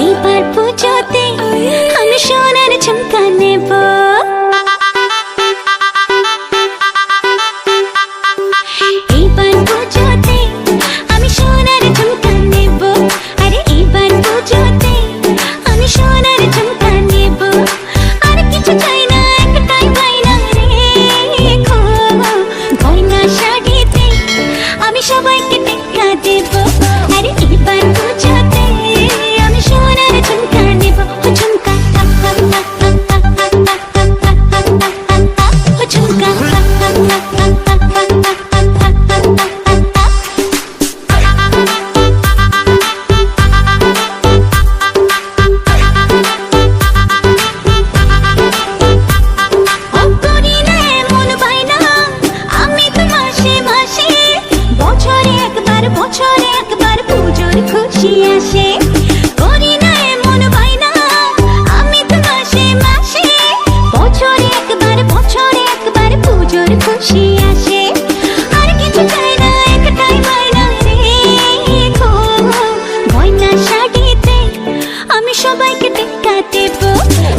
এইবার পুজোতে আমি সোনার ঝুমকা নেব। এইবার পুজোতে আমি সোনার ঝুমকা নেব। আরে এইবার পুজোতে আমি সোনার ঝুমকা নেব। আর কিছু চাই না, একটাই বায়না রেখো, গয়না শাড়িতে আমি সবাইকে টেক্কা দেব। আরে এইবার পুজোতে আমি সোনার ঝুমকা নেব। ও ঝুমকা ও ঝুমকা বছরে একবার পুজোর খুশি আসে। করি না এমন বায়না আমি তো মাসে মাসে, বছরে একবার পুজোর খুশি আসে। আর কিছু চাই না, একটাই বায়না রেখো, গয়না শাড়িতে আমি সবাইকে টেক্কা দেব।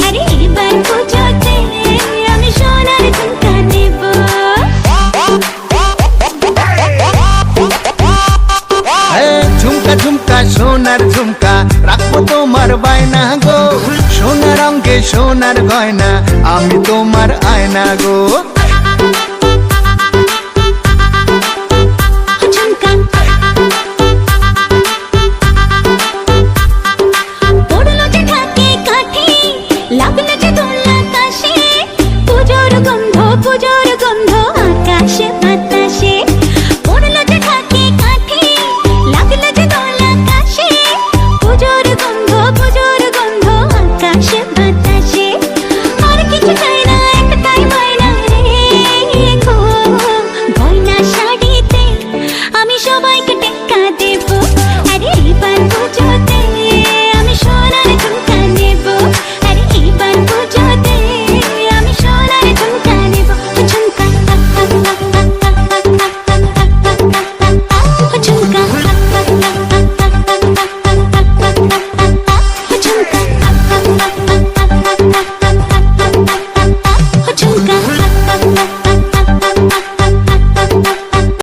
আরে এবার পুজোতে আমি সোনার ঝুমকা নেব। ঝুমকা ঝুমকা সোনার ঝুমকা রাখবো তোমার বায়না গো, সোনার অঙ্গে সোনার গয়না আমি তোমার আয়না গো।